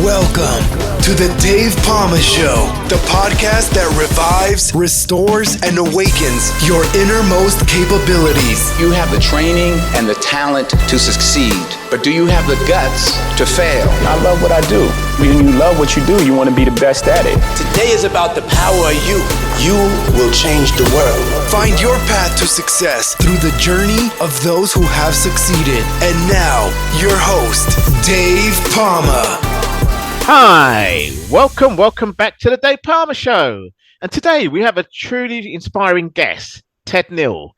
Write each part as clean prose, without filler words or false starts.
Welcome to the Dave Pamah Show, the podcast that revives, restores, and awakens your innermost capabilities. You have the training and the talent to succeed, but do you have the guts to fail? I love what I do. When you love what you do, you want to be the best at it. Today is about the power of you. You will change the world. Find your path to success through the journey of those who have succeeded. And now, your host, Dave Pamah. Hi, welcome back to the Dave Pamah Show. And today we have a truly inspiring guest, Ted Neill.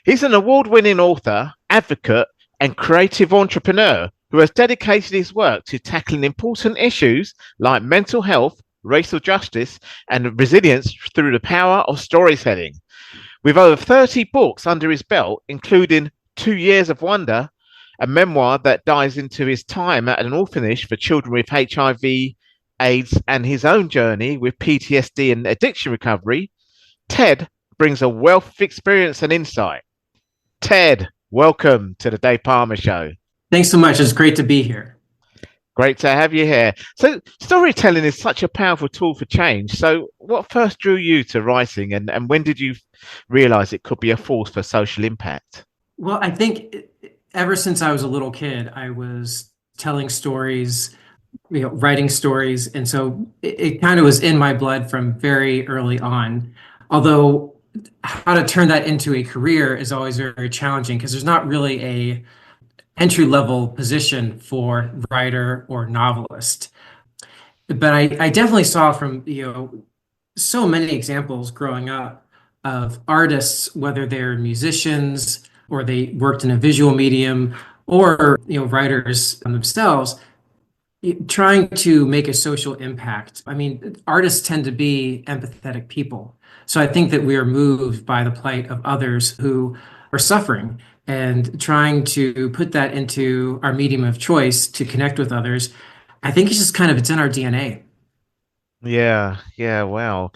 He's an award-winning author, advocate, and creative entrepreneur who has dedicated his work to tackling important issues like mental health, racial justice, and resilience through the power of storytelling. With over 30 books under his belt, including 2 Years of Wonder, a memoir that dives into his time at an orphanage for children with HIV, AIDS, and his own journey with PTSD and addiction recovery, Ted brings a wealth of experience and insight. Ted, welcome to the Dave Pamah Show. Thanks so much. It's great to be here. Great to have you here. So storytelling is such a powerful tool for change. So what first drew you to writing, and when did you realize it could be a force for social impact? Well, I think ever since I was a little kid, I was telling stories, writing stories. And so it kind of was in my blood from very early on. Although how to turn that into a career is always very, very challenging because there's not really a entry-level position for writer or novelist. But I definitely saw from, so many examples growing up of artists, whether they're musicians or they worked in a visual medium, or writers themselves, trying to make a social impact. I mean, artists tend to be empathetic people. So I think that we are moved by the plight of others who are suffering, and trying to put that into our medium of choice to connect with others. I think it's in our DNA. Yeah, wow.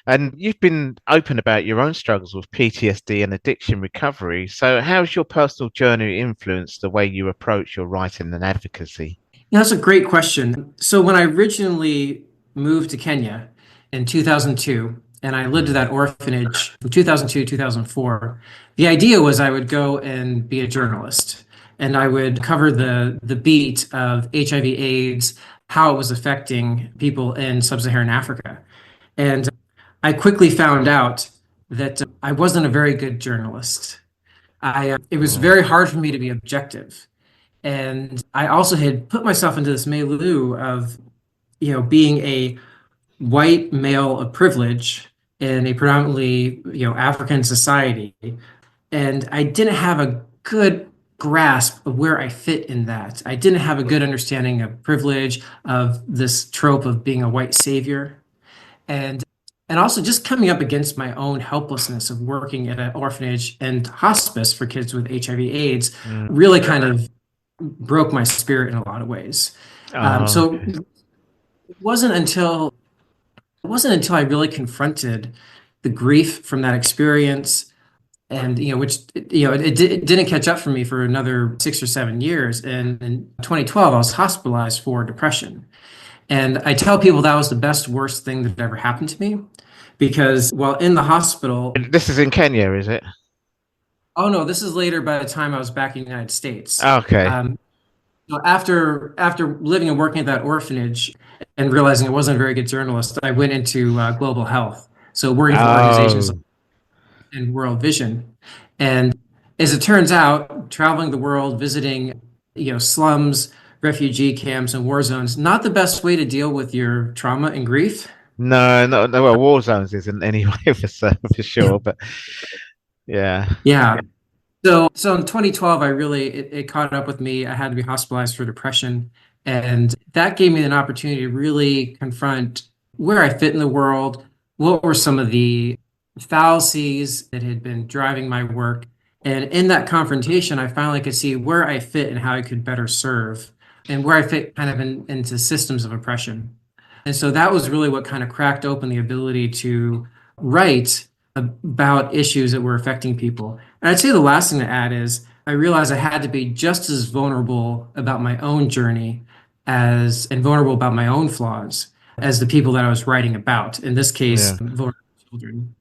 And you've been open about your own struggles with PTSD and addiction recovery. So how's your personal journey influenced the way you approach your writing and advocacy? That's a great question. So when I originally moved to Kenya in 2002, and I lived at that orphanage from 2002 to 2004, the idea was I would go and be a journalist, and I would cover the beat of HIV/AIDS, how it was affecting people in sub-Saharan Africa. And I quickly found out that I wasn't a very good journalist. It was very hard for me to be objective. And I also had put myself into this milieu of, being a white male of privilege in a predominantly, African society. And I didn't have a good grasp of where I fit in that. I didn't have a good understanding of privilege, of this trope of being a white savior. And also just coming up against my own helplessness of working at an orphanage and hospice for kids with HIV/AIDS really kind of broke my spirit in a lot of ways. So it wasn't until I really confronted the grief from that experience, and it didn't catch up for me for another 6 or 7 years. And in 2012, I was hospitalized for depression. And I tell people that was the worst thing that ever happened to me, because while in the hospital... This is in Kenya, is it? Oh, no, this is later by the time I was back in the United States. Okay. So after living and working at that orphanage and realizing I wasn't a very good journalist, I went into global health. So working for organizations and World Vision. And as it turns out, traveling the world, visiting, slums, refugee camps, and war zones, not the best way to deal with your trauma and grief. No. Well, war zones isn't anyway for sure, but yeah. Yeah. So in 2012, it caught up with me. I had to be hospitalized for depression, and that gave me an opportunity to really confront where I fit in the world. What were some of the fallacies that had been driving my work? And in that confrontation, I finally could see where I fit and how I could better serve, and where I fit kind of into systems of oppression. And so that was really what kind of cracked open the ability to write about issues that were affecting people. And I'd say the last thing to add is I realized I had to be just as vulnerable about my own journey as and vulnerable about my own flaws as the people that I was writing about. In this case, Yeah. vulnerable children.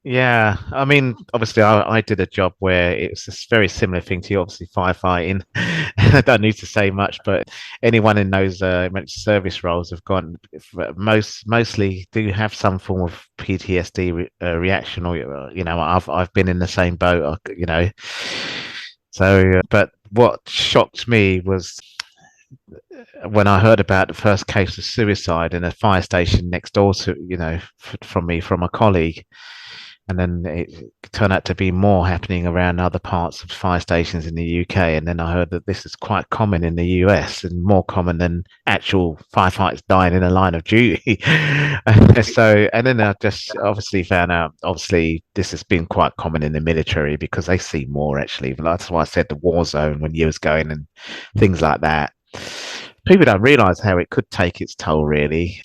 Yeah, I mean, obviously, I did a job where it's a very similar thing to you, obviously firefighting. I don't need to say much, but anyone in those emergency service roles have gone mostly do have some form of PTSD reaction, or I've been in the same boat, So, but what shocked me was when I heard about the first case of suicide in a fire station next door to, from a colleague. And then it turned out to be more happening around other parts of fire stations in the UK. And then I heard that this is quite common in the US and more common than actual firefighters dying in a line of duty. And then I just obviously found out, obviously, this has been quite common in the military because they see more actually. That's why I said the war zone when you was going and things like that. People don't realize how it could take its toll, really.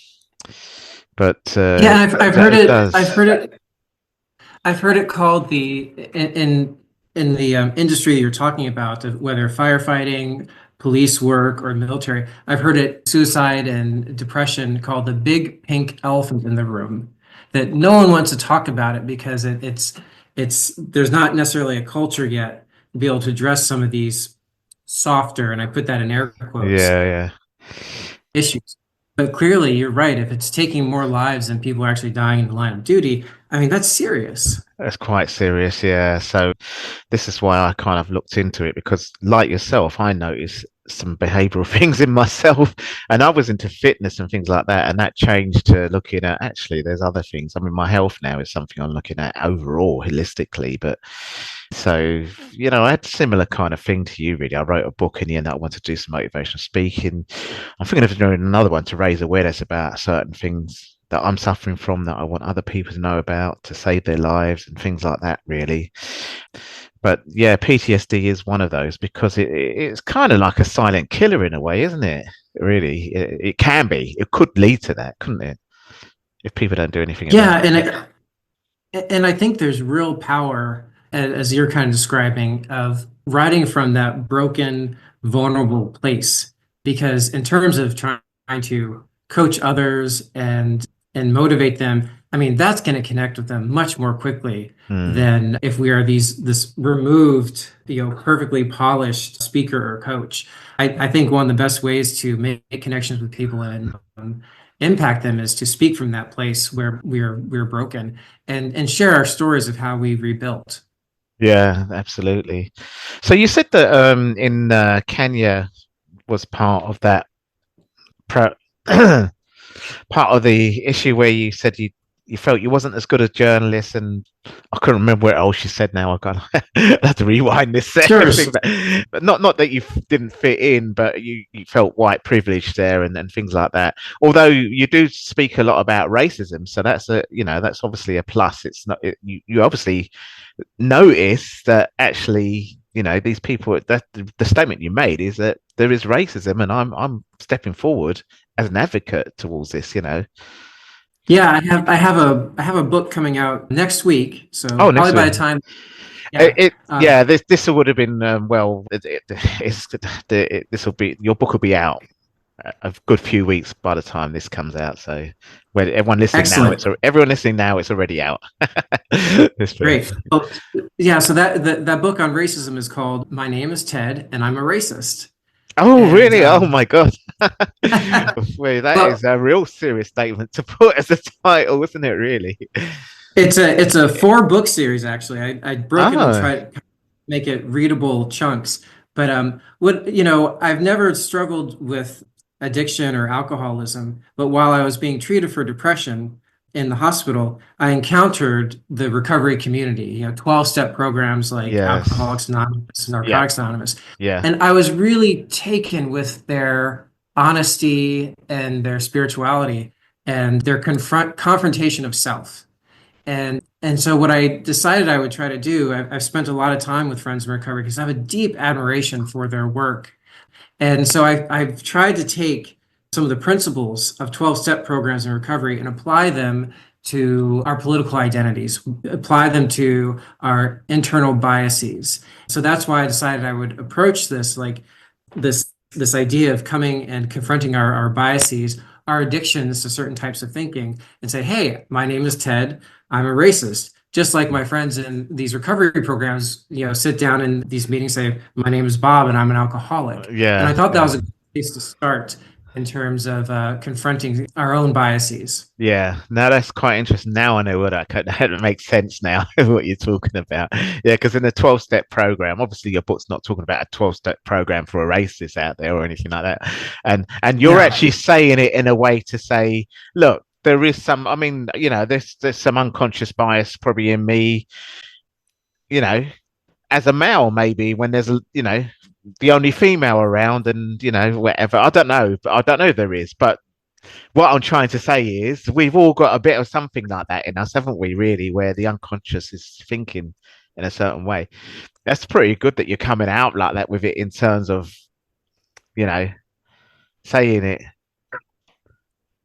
But Yeah, I've heard it. does. I've heard it called in the industry you're talking about, whether firefighting, police work, or military. I've heard it suicide and depression called the big pink elephant in the room. That no one wants to talk about it because it's there's not necessarily a culture yet to be able to address some of these softer, and I put that in air quotes, Yeah. issues. But clearly, you're right. If it's taking more lives than people are actually dying in the line of duty, I mean, that's serious. That's quite serious, yeah. So this is why I kind of looked into it because, like yourself, I noticed some behavioral things in myself, and I was into fitness and things like that, and that changed to looking at actually there's other things. I mean, my health now is something I'm looking at overall holistically, but so I had a similar kind of thing to you, really. I wrote a book in the end. I wanted to do some motivational speaking. I'm thinking of doing another one to raise awareness about certain things that I'm suffering from that I want other people to know about to save their lives and things like that, really. But yeah, PTSD is one of those because it's kind of like a silent killer in a way, isn't it? Really, it can be. It could lead to that, couldn't it? If people don't do anything about it. Yeah, and I think there's real power, as you're kind of describing, of writing from that broken, vulnerable place. Because in terms of trying to coach others and motivate them, I mean, that's going to connect with them much more quickly than if we are this removed, perfectly polished speaker or coach. I think one of the best ways to make connections with people and impact them is to speak from that place where we're broken and share our stories of how we rebuilt. Yeah, absolutely. So you said that in Kenya was part of that part of the issue where you said you felt you wasn't as good a journalist, and I couldn't remember what else you said now. I have to rewind this Sure. but not that you didn't fit in, but you felt white privilege there and things like that. Although you do speak a lot about racism, so that's that's obviously a plus. It's not you obviously notice that actually these people, that the statement you made is that there is racism, and I'm stepping forward as an advocate towards this. Yeah, I have a book coming out next week, so next probably by week. the time. This would have been this will be, your book will be out a good few weeks by the time this comes out. So when everyone listening now, it's already out. Great. Well, yeah. So that book on racism is called "My Name is Ted and I'm a Racist." Oh, really? Oh my God. Wait, that is a real serious statement to put as a title, isn't it, really? It's a 4-book series, actually. I broke it and tried to make it readable chunks. But I've never struggled with addiction or alcoholism, but while I was being treated for depression in the hospital, I encountered the recovery community, 12-step programs like Alcoholics Anonymous and Narcotics Anonymous. Yeah. And I was really taken with their honesty and their spirituality and their confrontation of self. And so what I decided I would try to do, I've spent a lot of time with friends in recovery because I have a deep admiration for their work. And so I've tried to take some of the principles of 12-step programs in recovery and apply them to our political identities, apply them to our internal biases. So that's why I decided I would approach this like this this idea of coming and confronting our biases, our addictions to certain types of thinking, and say, hey, my name is Ted, I'm a racist. Just like my friends in these recovery programs, sit down in these meetings, say, my name is Bob and I'm an alcoholic. And I thought that was a good place to start in terms of confronting our own biases. Yeah, no, that's quite interesting. Now I know what that makes sense now, what you're talking about. Yeah, because in the 12-step program, obviously your book's not talking about a 12-step program for a racist out there or anything like that. And you're actually saying it in a way to say, look, there is some, I mean, there's some unconscious bias probably in me, as a male, maybe when there's, the only female around and, whatever. I don't know, but I don't know if there is. But what I'm trying to say is we've all got a bit of something like that in us, haven't we, really, where the unconscious is thinking in a certain way. That's pretty good that you're coming out like that with it in terms of, saying it.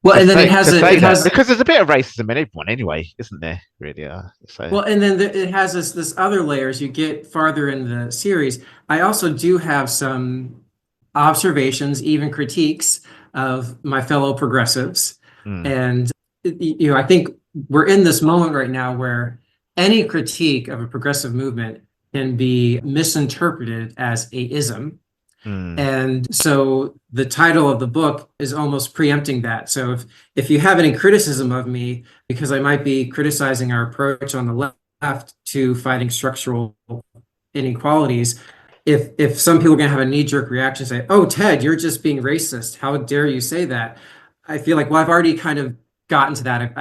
Well, and then it has because there's a bit of racism in everyone anyway, isn't there? Really. Well, and then it has this other layer as you get farther in the series. I also do have some observations, even critiques of my fellow progressives, and I think we're in this moment right now where any critique of a progressive movement can be misinterpreted as a ism. And so the title of the book is almost preempting that. So if you have any criticism of me, because I might be criticizing our approach on the left to fighting structural inequalities, if some people are going to have a knee-jerk reaction, say, oh, Ted, you're just being racist. How dare you say that? I feel like, well, I've already kind of gotten to that.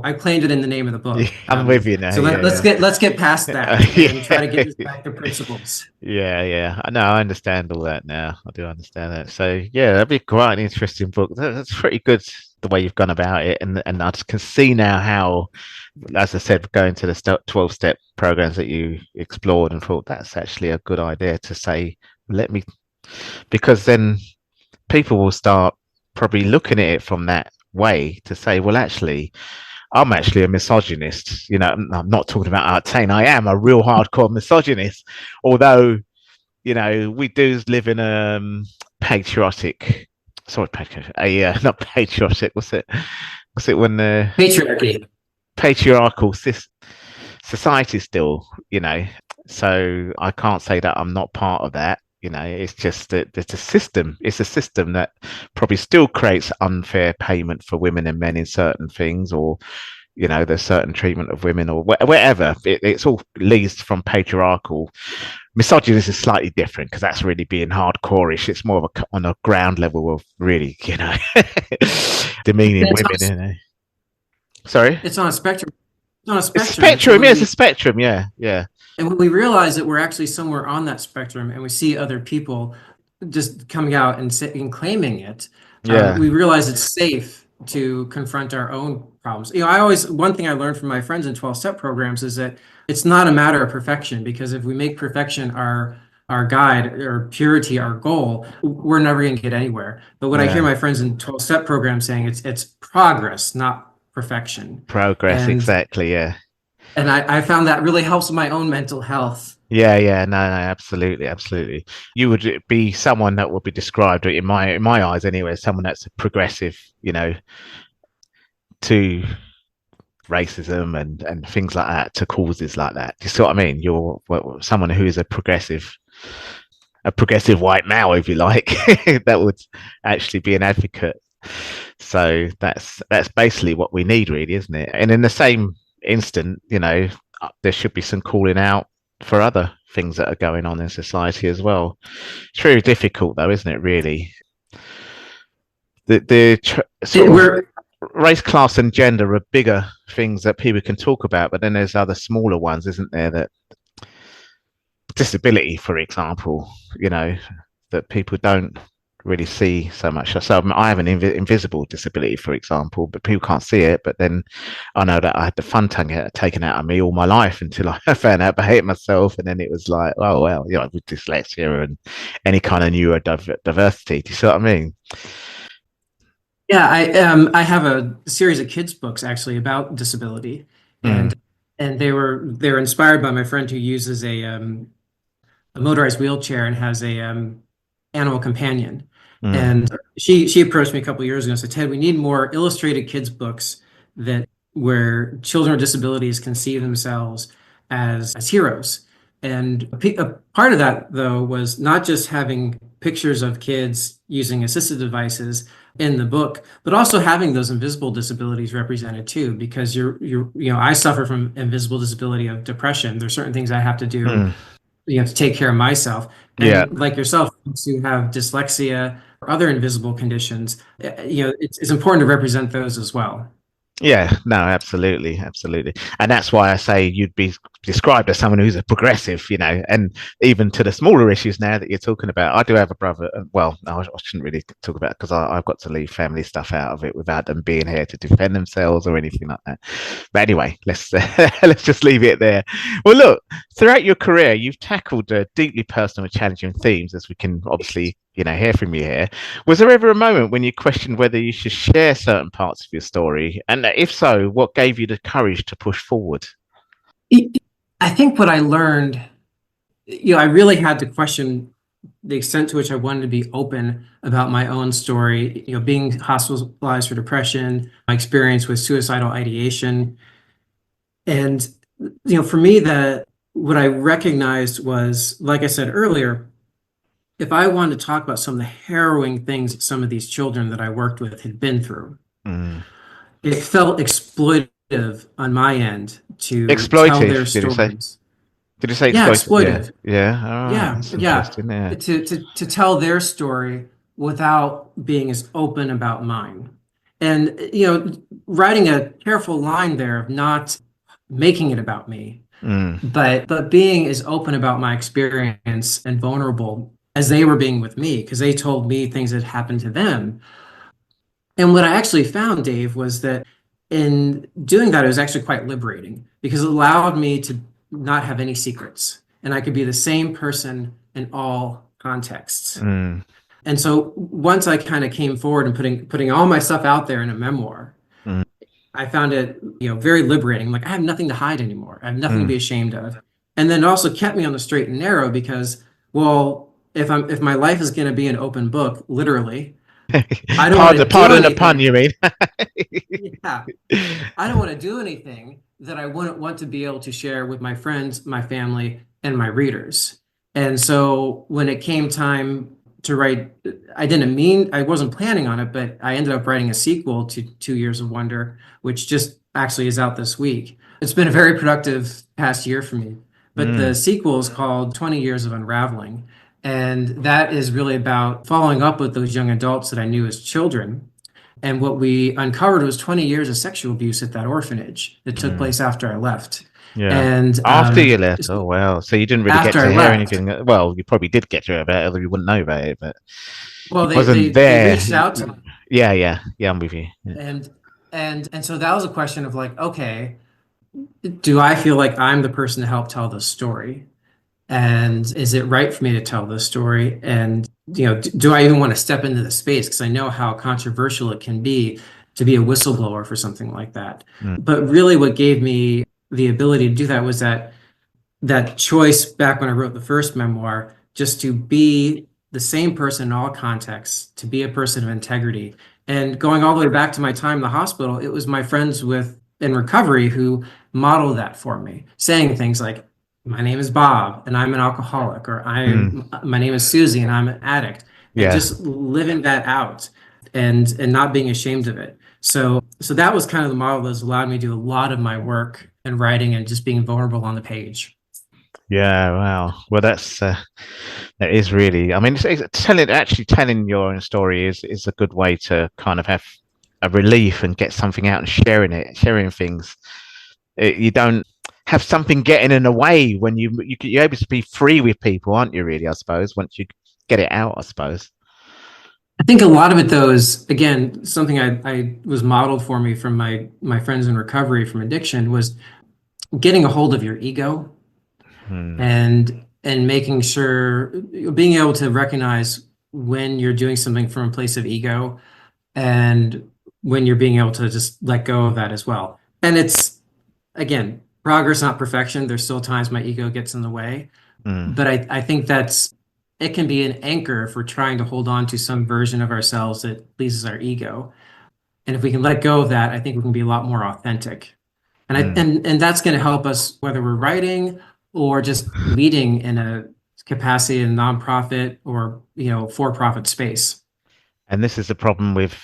I claimed it in the name of the book. I'm with you now. So let's get past that and try to get this back to principles. Yeah. I know. I understand all that now. I do understand that. So yeah, that'd be quite an interesting book. That's pretty good the way you've gone about it, and I just can see now how, as I said, going to the 12-step programs that you explored and thought that's actually a good idea to say, because then people will start probably looking at it from that way to say, well, actually, I'm actually a misogynist. I'm not talking about saying I am a real hardcore misogynist, although, we do live in a patriotic, not patriotic. What's it when the patriarchal society still, so I can't say that I'm not part of that. It's just that it's a system that probably still creates unfair payment for women and men in certain things, or, there's certain treatment of women or whatever. It's all leads from patriarchal. Misogyny is slightly different because that's really being hardcore-ish. It's more of on a ground level of really, demeaning women. Sorry? It's on a spectrum. It's on a spectrum. It's a spectrum. Yeah. And when we realize that we're actually somewhere on that spectrum and we see other people just coming out and claiming it, we realize it's safe to confront our own problems. One thing I learned from my friends in 12-step programs is that it's not a matter of perfection, because if we make perfection our guide, or purity our goal, we're never going to get anywhere. But when I hear my friends in 12-step programs saying it's progress, not perfection. Progress, exactly, yeah. And I found that really helps with my own mental health. Yeah, no, absolutely. You would be someone that would be described, in my eyes anyway, as someone that's progressive, to racism and things like that, to causes like that. You see what I mean? You're someone who is a progressive white male, if you like, that would actually be an advocate. So that's basically what we need, really, isn't it? And in the same instant, there should be some calling out for other things that are going on in society as well. It's very difficult, though, isn't it? Really, race, class, and gender are bigger things that people can talk about, but then there's other smaller ones, isn't there? That disability, for example, that people don't really see so much. So I have an invisible disability, for example, but people can't see it. But then I know that I had the fun taken out of me all my life until I found out I hate myself, and then it was like, oh well, with dyslexia and any kind of neurodiversity. Do you see what I mean? Yeah, I have a series of kids' books actually about disability, and they're inspired by my friend who uses a motorized wheelchair and has a animal companion. And she approached me a couple of years ago and said, Ted, we need more illustrated kids books that where children with disabilities can see themselves as heroes. And a part of that, though, was not just having pictures of kids using assistive devices in the book, but also having those invisible disabilities represented too, because I suffer from invisible disability of depression. There's certain things I have to do, to take care of myself. And like yourself, folks who have dyslexia or other invisible conditions, it's important to represent those as well. Yeah, no, absolutely, absolutely. And that's why I say you'd be described as someone who's a progressive, and even to the smaller issues now that you're talking about. I do have a brother. Well, no, I shouldn't really talk about it because I've got to leave family stuff out of it without them being here to defend themselves or anything like that. But anyway, let's let's just leave it there. Well, look, throughout your career, you've tackled deeply personal and challenging themes, as we can obviously hear from you here. Was there ever a moment when you questioned whether you should share certain parts of your story? And if so, what gave you the courage to push forward? I think what I learned, I really had to question the extent to which I wanted to be open about my own story, being hospitalized for depression, my experience with suicidal ideation. And, for me, what I recognized was, like I said earlier, if I wanted to talk about some of the harrowing things that some of these children that I worked with had been through, it felt exploitative on my end to tell their stories. Did you say exploitative? Yeah. To tell their story without being as open about mine. And, writing a careful line there of not making it about me, but being as open about my experience and vulnerable as they were being with me, because they told me things that happened to them. And what I actually found, Dave, was that in doing that, it was actually quite liberating because it allowed me to not have any secrets. And I could be the same person in all contexts. And so once I kind of came forward and putting all my stuff out there in a memoir, I found it, very liberating. Like, I have nothing to hide anymore. I have nothing to be ashamed of. And then it also kept me on the straight and narrow because, well, if my life is going to be an open book, literally, I don't want to pardon the pun, you mean? Yeah, I don't want to do anything that I wouldn't want to be able to share with my friends, my family, and my readers. And so when it came time to write, I wasn't planning on it, but I ended up writing a sequel to 2 Years of Wonder, which just actually is out this week. It's been a very productive past year for me. But the sequel is called 20 Years of Unraveling. And that is really about following up with those young adults that I knew as children. And what we uncovered was 20 years of sexual abuse at that orphanage that took place after I left. Yeah. And after you left, oh wow! So you didn't really get to hear anything. Well, you probably did get to hear about it, although you wouldn't know about it. But they reached out to me. Yeah, I'm with you. Yeah. And so that was a question of like, okay, do I feel like I'm the person to help tell the story? And is it right for me to tell this story? And, do I even want to step into the space? Because I know how controversial it can be to be a whistleblower for something like that. But really what gave me the ability to do that was that choice back when I wrote the first memoir, just to be the same person in all contexts, to be a person of integrity. And going all the way back to my time in the hospital, it was my friends in recovery who modeled that for me, saying things like, my name is Bob and I'm an alcoholic, or my name is Susie and I'm an addict. And just living that out and not being ashamed of it. So that was kind of the model that's allowed me to do a lot of my work and writing and just being vulnerable on the page. Yeah, wow. Well, that is really, I mean, telling your own story is a good way to kind of have a relief and get something out and sharing things. You don't have something getting in the way when you're able to be free with people, aren't you, really, I suppose, once you get it out, I suppose. I think a lot of it, though, is, again, something I was modeled for me from my friends in recovery from addiction, was getting a hold of your ego and making sure, being able to recognize when you're doing something from a place of ego and when you're being able to just let go of that as well. And it's, again, progress, not perfection. There's still times my ego gets in the way, but I think that's it can be an anchor for trying to hold on to some version of ourselves that pleases our ego. And if we can let go of that, I think we can be a lot more authentic. And and that's going to help us, whether we're writing or just leading in a capacity in nonprofit or, for-profit space. And this is the problem with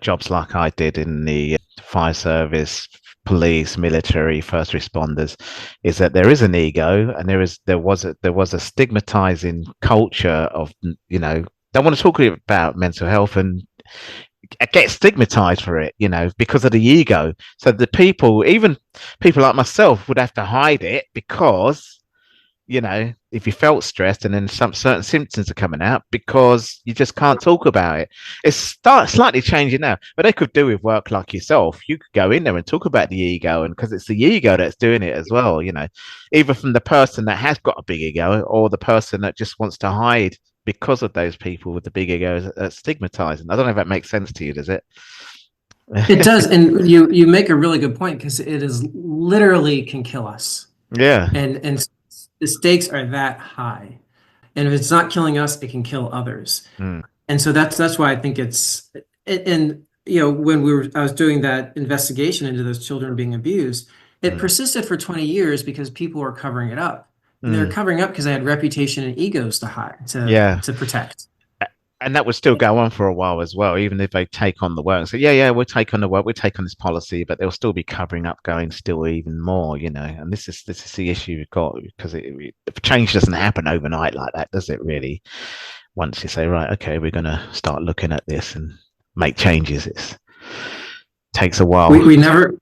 jobs like I did in the fire service, police, military, first responders, is that there is an ego, and there was a stigmatizing culture of, don't want to talk about mental health and get stigmatized for it, because of the ego. So even people like myself would have to hide it because, if you felt stressed and then some certain symptoms are coming out, because you just can't talk about it. It's slightly changing now, but they could do with work like yourself. You could go in there and talk about the ego, and because it's the ego that's doing it as well, either from the person that has got a big ego or the person that just wants to hide because of those people with the big egos that's stigmatizing. I don't know if that makes sense to you, does it? It does. And you make a really good point, because it is literally can kill us. Yeah. And the stakes are that high. And if it's not killing us, it can kill others. And so that's why I think when I was doing that investigation into those children being abused, it persisted for 20 years because people were covering it up. And they were covering up because they had reputation and egos to hide, to protect. And that would still go on for a while as well, even if they take on the work and say, we'll take on the work, we'll take on this policy, but they'll still be covering up, going still even more, and this is the issue we've got, because change doesn't happen overnight like that, does it really? Once you say, right, okay, we're going to start looking at this and make changes, it takes a while. We never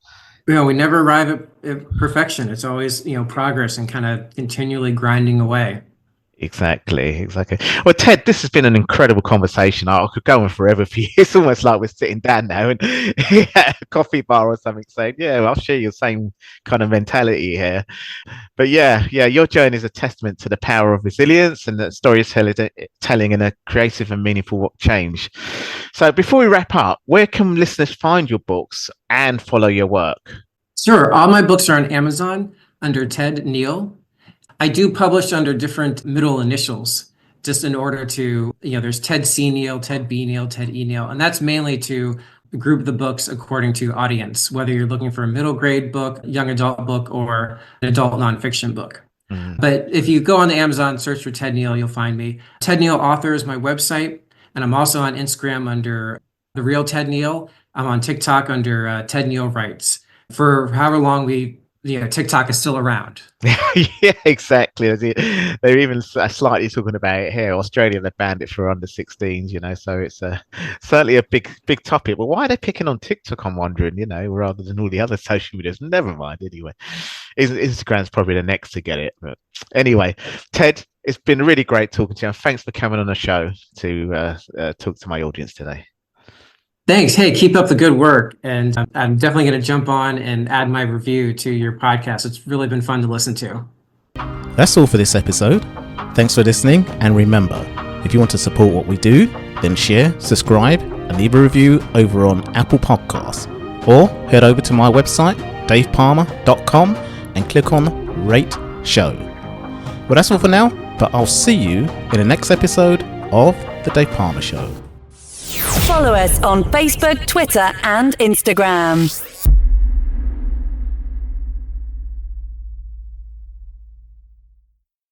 arrive at perfection. It's always, progress and kind of continually grinding away. Exactly. Well, Ted, this has been an incredible conversation. I could go on forever for you. It's almost like we're sitting down now and at a coffee bar or something, saying, I'll share your same kind of mentality here. But your journey is a testament to the power of resilience and that storytelling in a creative and meaningful change. So before we wrap up, where can listeners find your books and follow your work? Sure. All my books are on Amazon under Ted Neill. I do publish under different middle initials, just in order to, there's Ted C. Neill, Ted B. Neill, Ted E. Neill, and that's mainly to group the books according to audience, whether you're looking for a middle grade book, young adult book, or an adult nonfiction book. But if you go on the Amazon, search for Ted Neill, you'll find me. Ted Neill Author is my website, and I'm also on Instagram under The Real Ted Neill. I'm on TikTok under Ted Neill Writes. For however long TikTok is still around. Yeah, exactly. They're even slightly talking about it here. Australia, they banned it for under 16s, so it's certainly a big topic. But why are they picking on TikTok, I'm wondering, rather than all the other social medias? Never mind, anyway. Instagram's probably the next to get it. But anyway, Ted, it's been really great talking to you. Thanks for coming on the show to talk to my audience today. Thanks. Hey, keep up the good work. And I'm definitely going to jump on and add my review to your podcast. It's really been fun to listen to. That's all for this episode. Thanks for listening. And remember, if you want to support what we do, then share, subscribe, and leave a review over on Apple Podcasts. Or head over to my website, davepalmer.com, and click on Rate Show. Well, that's all for now, but I'll see you in the next episode of The Dave Pamah Show. Follow us on Facebook, Twitter, and Instagram.